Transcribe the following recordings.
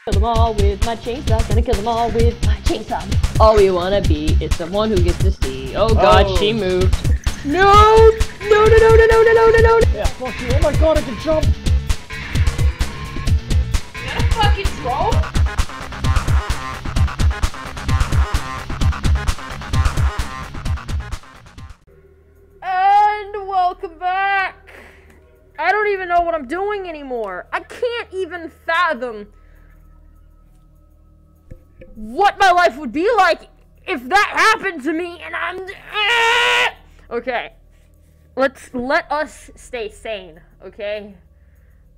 Kill them all with my chainsaw, gonna kill them all with my chainsaw. All we wanna be is someone who gets to see. Oh god, she moved. No! No, no, no, no, no, no, no, no, no! Yeah, fuck you. Oh my god, I can jump! Is that a fucking troll? And welcome back! I don't even know what I'm doing anymore. I can't even fathom what my life would be like if that happened to me and I'm... Okay. Let us stay sane, okay?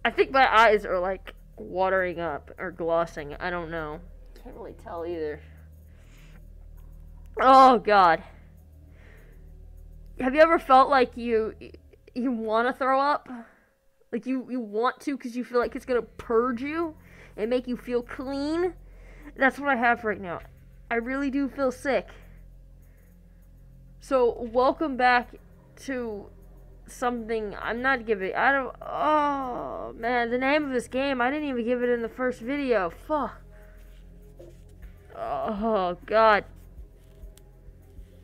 I think my eyes are like watering up or glossing. I don't know. Can't really tell either. Oh god. Have you ever felt like you want to throw up? Like you want to because you feel like it's going to purge you and make you feel clean? That's what I have right now. I really do feel sick. So, welcome back to something I'm not giving. Oh, man. The name of this game, I didn't even give it in the first video. Fuck. Oh, God.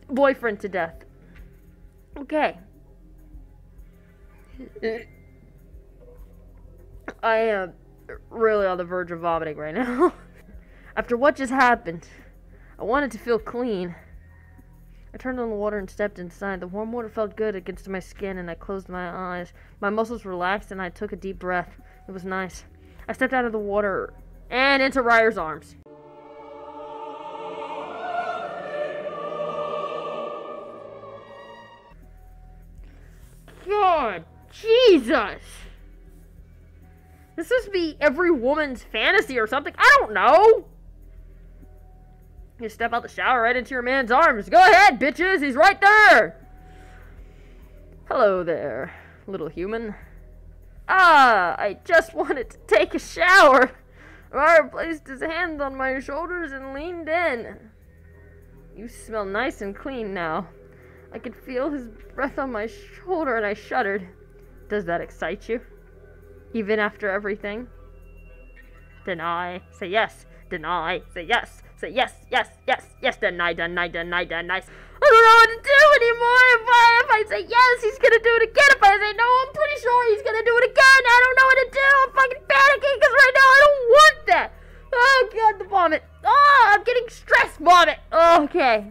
Boyfriend to death. Okay. I am really on the verge of vomiting right now. After what just happened, I wanted to feel clean. I turned on the water and stepped inside. The warm water felt good against my skin, and I closed my eyes. My muscles relaxed, and I took a deep breath. It was nice. I stepped out of the water and into Rire's arms. God, Jesus! This must be every woman's fantasy or something. I don't know! You step out the shower right into your man's arms. Go ahead, bitches! He's right there! Hello there, little human. Ah, I just wanted to take a shower. Rire placed his hand on my shoulders and leaned in. You smell nice and clean now. I could feel his breath on my shoulder and I shuddered. Does that excite you? Even after everything? Deny. Say yes. Deny. Say yes. Say yes, yes, yes, yes. Deny, deny, deny, deny. I don't know what to do anymore. If I say yes, he's gonna do it again. If I say no, I'm pretty sure he's gonna do it again. I don't know what to do. I'm fucking panicking because right now I don't want that. Oh god, the vomit. Oh, I'm getting stressed vomit. Oh, okay.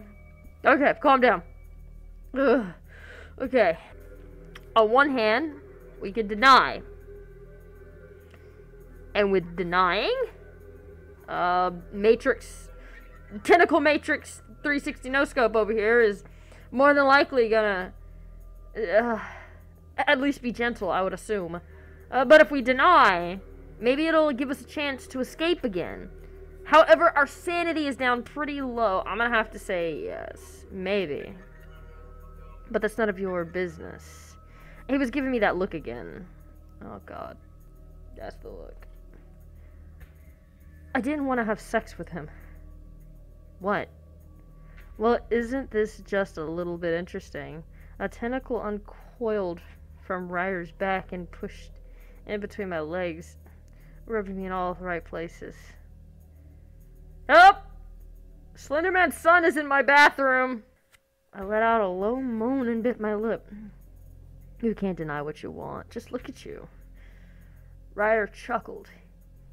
Okay, calm down. Ugh. Okay. On one hand, we can deny. And with denying, Tentacle Matrix 360 no-scope over here is more than likely gonna at least be gentle, I would assume. But if we deny, maybe it'll give us a chance to escape again. However, our sanity is down pretty low. I'm gonna have to say yes. Maybe. But that's none of your business. He was giving me that look again. Oh god. That's the look. I didn't want to have sex with him. What? Well, isn't this just a little bit interesting? A tentacle uncoiled from Rire's back and pushed in between my legs, rubbing me in all the right places. Help! Slenderman's son is in my bathroom! I let out a low moan and bit my lip. You can't deny what you want. Just look at you. Rire chuckled.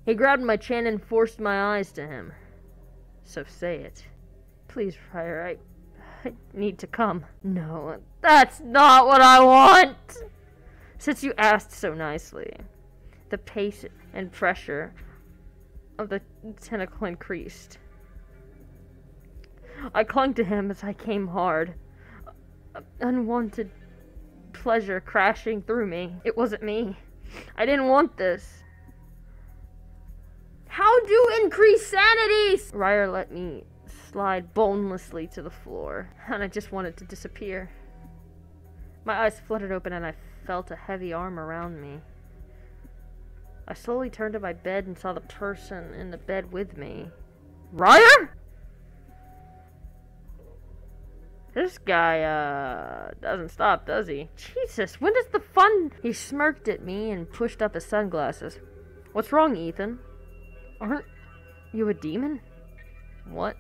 He grabbed my chin and forced my eyes to him. So say it. Please, Rire, I need to come. No, that's not what I want! Since you asked so nicely. The pace and pressure of the tentacle increased. I clung to him as I came hard. Unwanted pleasure crashing through me. It wasn't me. I didn't want this. How do increase sanities? Rire let me slide bonelessly to the floor, and I just wanted to disappear. My eyes fluttered open and I felt a heavy arm around me. I slowly turned to my bed and saw the person in the bed with me. Rire? This guy, doesn't stop, does he? Jesus, when does the fun... He smirked at me and pushed up his sunglasses. What's wrong, Ethan? You a demon? What?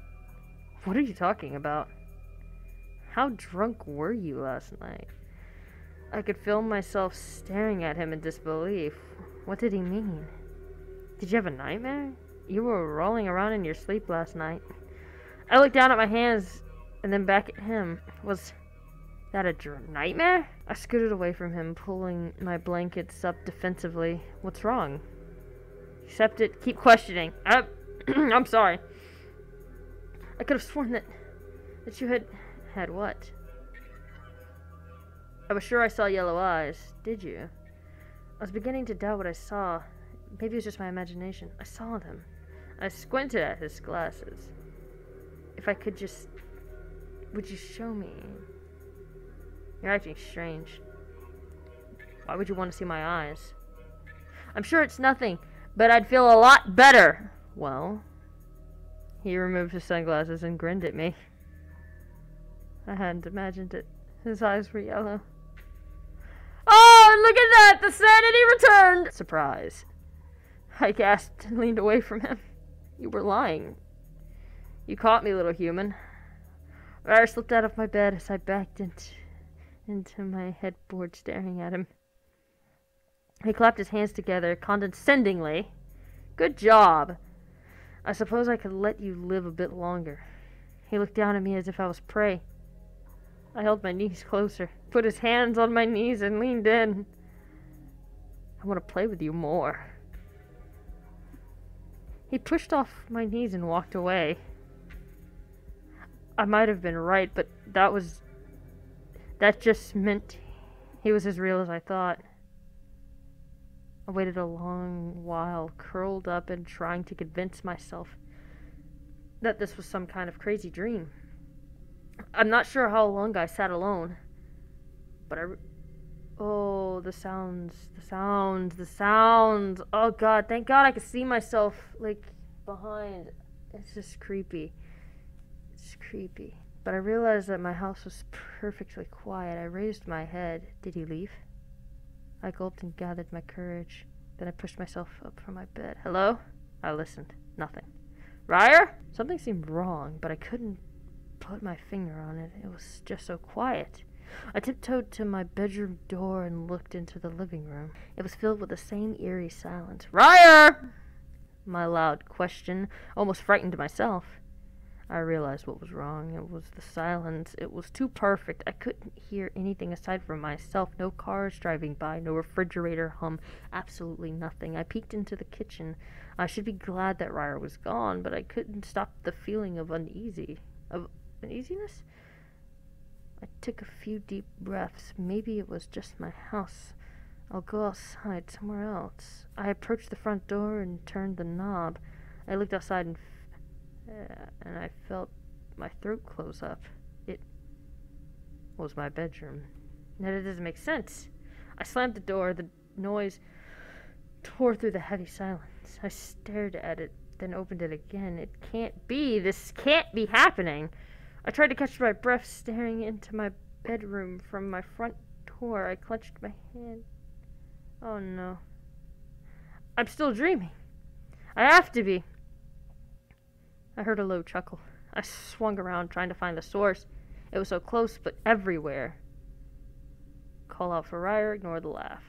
What are you talking about? How drunk were you last night? I could feel myself staring at him in disbelief. What did he mean? Did you have a nightmare? You were rolling around in your sleep last night. I looked down at my hands and then back at him. Was that a nightmare? I scooted away from him, pulling my blankets up defensively. What's wrong? Accept it. Keep questioning. I'm sorry. I could have sworn that you had what? I was sure I saw yellow eyes. Did you? I was beginning to doubt what I saw. Maybe it was just my imagination. I saw them. I squinted at his glasses. If I could just... Would you show me? You're acting strange. Why would you want to see my eyes? I'm sure it's nothing, but I'd feel a lot better. Well, he removed his sunglasses and grinned at me. I hadn't imagined it. His eyes were yellow. Oh, look at that! The sanity returned! Surprise. I gasped and leaned away from him. You were lying. You caught me, little human. Rire slipped out of my bed as I backed into my headboard, staring at him. He clapped his hands together condescendingly. Good job. I suppose I could let you live a bit longer. He looked down at me as if I was prey. I held my knees closer, put his hands on my knees, and leaned in. I want to play with you more. He pushed off my knees and walked away. I might have been right, but that just meant he was as real as I thought. I waited a long while, curled up and trying to convince myself that this was some kind of crazy dream. I'm not sure how long I sat alone, but oh, the sounds. Oh God, thank God I could see myself, like, behind. It's just creepy. It's creepy. But I realized that my house was perfectly quiet. I raised my head. Did he leave? I gulped and gathered my courage. Then I pushed myself up from my bed. Hello? I listened. Nothing. Rire? Something seemed wrong, but I couldn't put my finger on it. It was just so quiet. I tiptoed to my bedroom door and looked into the living room. It was filled with the same eerie silence. Rire! My loud question almost frightened myself. I realized what was wrong. It was the silence. It was too perfect. I couldn't hear anything aside from myself. No cars driving by, no refrigerator hum, absolutely nothing. I peeked into the kitchen. I should be glad that Rire was gone, but I couldn't stop the feeling of uneasiness. I took a few deep breaths. Maybe it was just my house. I'll go outside somewhere else. I approached the front door and turned the knob. I looked outside and I felt my throat close up. It was my bedroom. Now that doesn't make sense. I slammed the door. The noise tore through the heavy silence. I stared at it, then opened it again. It can't be. This can't be happening. I tried to catch my breath, staring into my bedroom from my front door. I clenched my hand. Oh no. I'm still dreaming. I have to be. I heard a low chuckle. I swung around, trying to find the source. It was so close, but everywhere. Call out for Rire, ignore the laugh.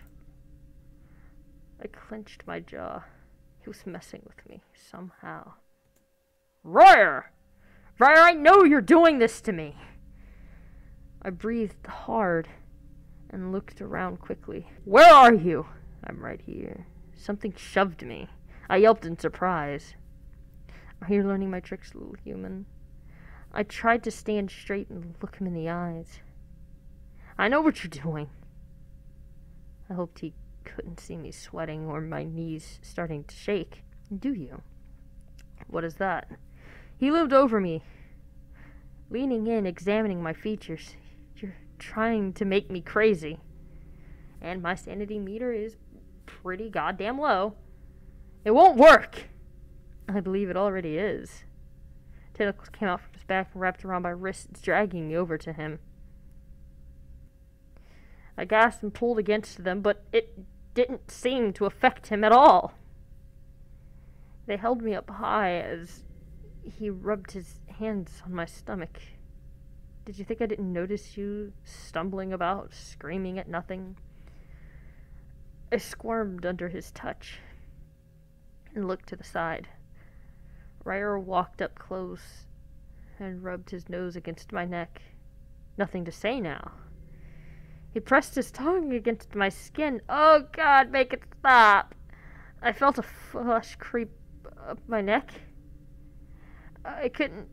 I clenched my jaw. He was messing with me, somehow. Rire! Rire, I know you're doing this to me! I breathed hard and looked around quickly. Where are you? I'm right here. Something shoved me. I yelped in surprise. Are you learning my tricks, little human? I tried to stand straight and look him in the eyes. I know what you're doing. I hoped he couldn't see me sweating or my knees starting to shake. Do you? What is that? He loomed over me, leaning in, examining my features. You're trying to make me crazy. And my sanity meter is pretty goddamn low. It won't work! I believe it already is. Tentacles came out from his back and wrapped around my wrists, dragging me over to him. I gasped and pulled against them, but it didn't seem to affect him at all. They held me up high as he rubbed his hands on my stomach. Did you think I didn't notice you stumbling about, screaming at nothing? I squirmed under his touch and looked to the side. Rire walked up close and rubbed his nose against my neck. Nothing to say now. He pressed his tongue against my skin. Oh God, make it stop! I felt a flush creep up my neck. I couldn't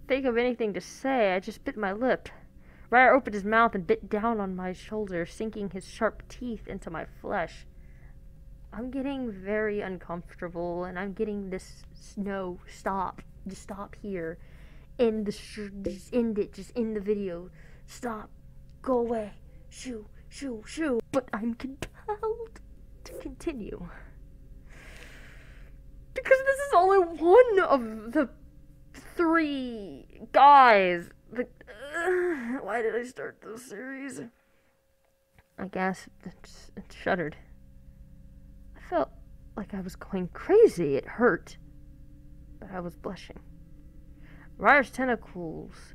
think of anything to say. I just bit my lip. Rire opened his mouth and bit down on my shoulder, sinking his sharp teeth into my flesh. I'm getting very uncomfortable, and I'm getting this. No, stop. Just stop here. Just end it. Just end the video. Stop. Go away. Shoo, shoo, shoo. But I'm compelled to continue. Because this is only one of the 3 guys. Why did I start this series? I gasped and shuddered. I felt like I was going crazy. It hurt. But I was blushing. Rire's tentacles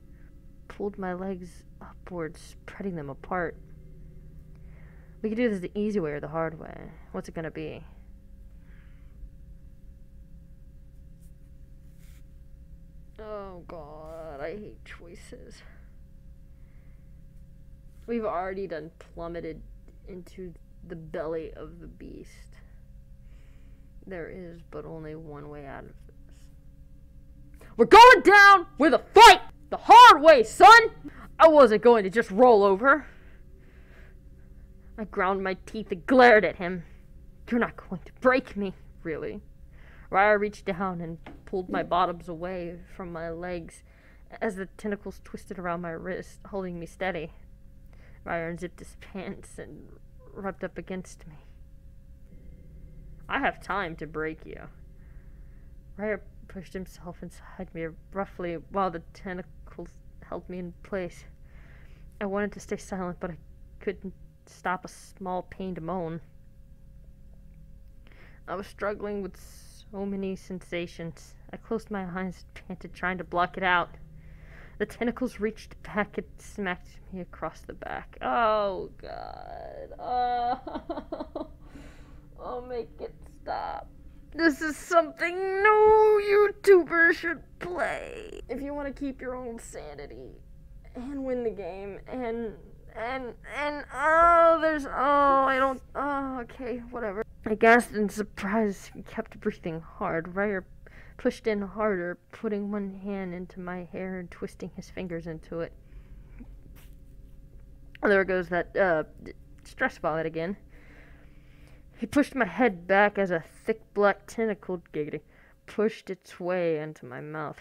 pulled my legs upwards, spreading them apart. We could do this the easy way or the hard way. What's it gonna be? Oh God, I hate choices. We've already done plummeted into the belly of the beast. There is but only one way out of this. We're going down with a fight! The hard way, son! I wasn't going to just roll over. I ground my teeth and glared at him. You're not going to break me, really. Rire reached down and pulled my bottoms away from my legs as the tentacles twisted around my wrist, holding me steady. Rire unzipped his pants and rubbed up against me. I have time to break you. Rire pushed himself inside me roughly while the tentacles held me in place. I wanted to stay silent, but I couldn't stop a small pain to moan. I was struggling with so many sensations. I closed my eyes and panted, trying to block it out. The tentacles reached back and smacked me across the back. Oh, God. Oh, oh, make it stop. This is something no YouTuber should play. If you want to keep your own sanity and win the game okay, whatever. I gasped in surprise and kept breathing hard. Rire pushed in harder, putting one hand into my hair and twisting his fingers into it. There goes that, stress ball again. He pushed my head back as a thick black tentacle pushed its way into my mouth.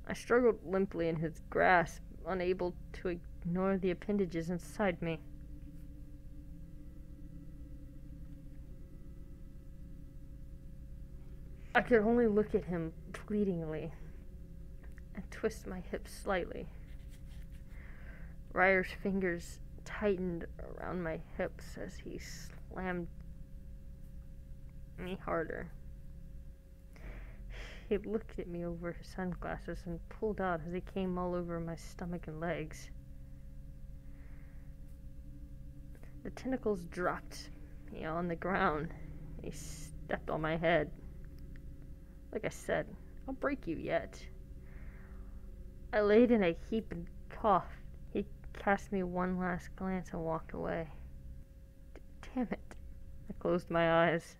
I struggled limply in his grasp, unable to ignore the appendages inside me. I could only look at him pleadingly and twist my hips slightly. Rire's fingers tightened around my hips as he slammed me harder. He looked at me over his sunglasses and pulled out as he came all over my stomach and legs. The tentacles dropped me on the ground. He stepped on my head. Like I said, I'll break you yet. I laid in a heap and coughed. He cast me one last glance and walked away. Damn it. I closed my eyes.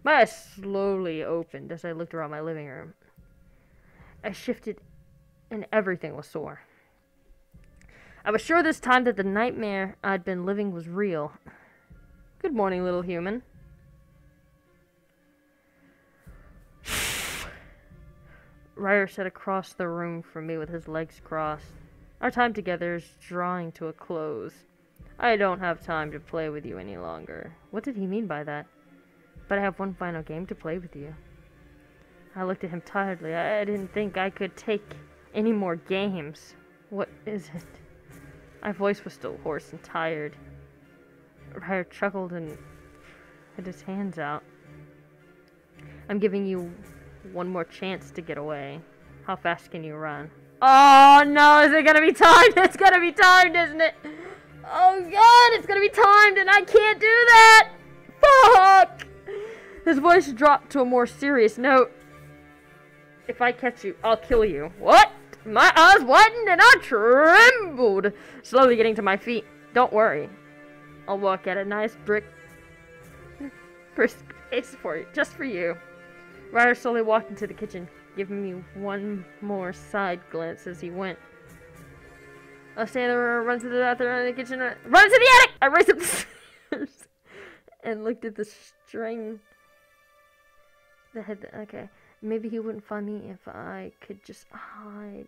My eyes slowly opened as I looked around my living room. I shifted and everything was sore. I was sure this time that the nightmare I'd been living was real. Good morning, little human. Rire sat across the room from me with his legs crossed. Our time together is drawing to a close. I don't have time to play with you any longer. What did he mean by that? But I have one final game to play with you. I looked at him tiredly. I didn't think I could take any more games. What is it? My voice was still hoarse and tired. Rire chuckled and had his hands out. I'm giving you one more chance to get away. How fast can you run? Oh no, is it gonna be timed? It's gonna be timed, isn't it? Oh god, it's gonna be timed and I can't do that! Fuck! His voice dropped to a more serious note. If I catch you, I'll kill you. What? My eyes widened and I trembled, slowly getting to my feet. Don't worry. I'll walk at a nice brisk pace for you, just for you. Rire slowly walked into the kitchen, giving me one more side glance as he went. I'll stay in the room, run to the bathroom, in the kitchen, run to the attic! I raced up the stairs and looked at the string. Okay. Maybe he wouldn't find me if I could just hide.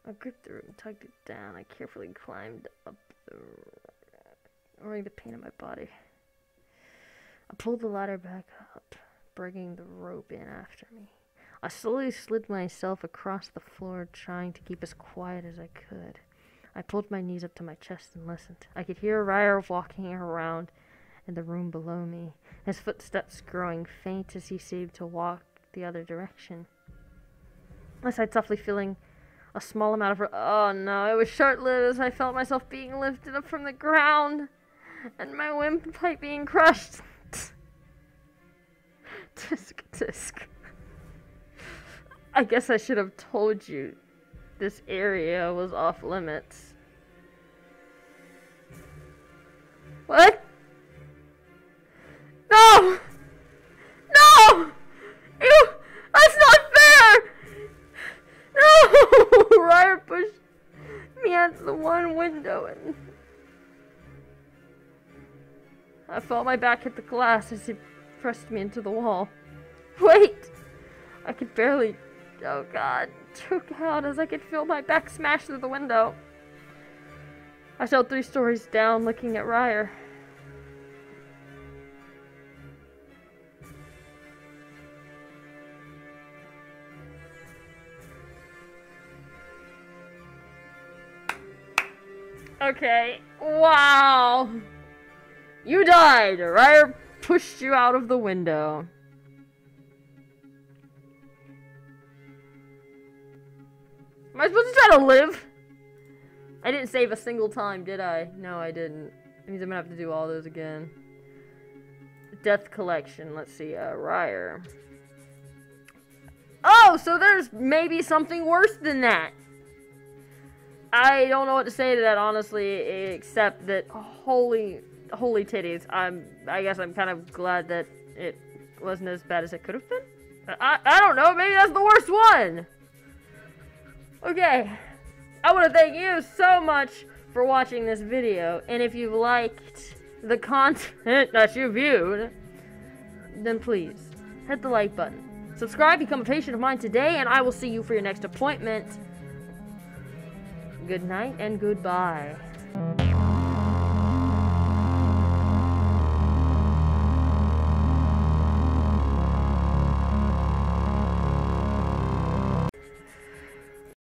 I gripped the room and tugged it down. I carefully climbed up the pain in my body. I pulled the ladder back up, bringing the rope in after me. I slowly slid myself across the floor, trying to keep as quiet as I could. I pulled my knees up to my chest and listened. I could hear Rire walking around in the room below me, his footsteps growing faint as he seemed to walk the other direction. I sighed softly, feeling a small amount of... Oh no, it was short-lived as I felt myself being lifted up from the ground and my windpipe being crushed. Tisk, tisk. I guess I should have told you this area was off limits. What? No! No! You! That's not fair! No! Rire pushed me out the one window and I felt my back hit the glass as he pressed me into the wall. Wait! I could barely, oh god, choke out as I could feel my back smash through the window. I fell 3 stories down looking at Rire. Okay, wow! You died! Rire pushed you out of the window. Am I supposed to try to live? I didn't save a single time, did I? No, I didn't. That means I'm gonna have to do all those again. Death collection. Let's see, Rire. Oh, so there's maybe something worse than that. I don't know what to say to that, honestly, except that holy titties. I guess I'm kind of glad that it wasn't as bad as it could have been. I don't know, maybe that's the worst one. Okay, I want to thank you so much for watching this video, and if you liked the content that you viewed, then please hit the like button. Subscribe, become a patient of mine today, and I will see you for your next appointment. Good night and goodbye.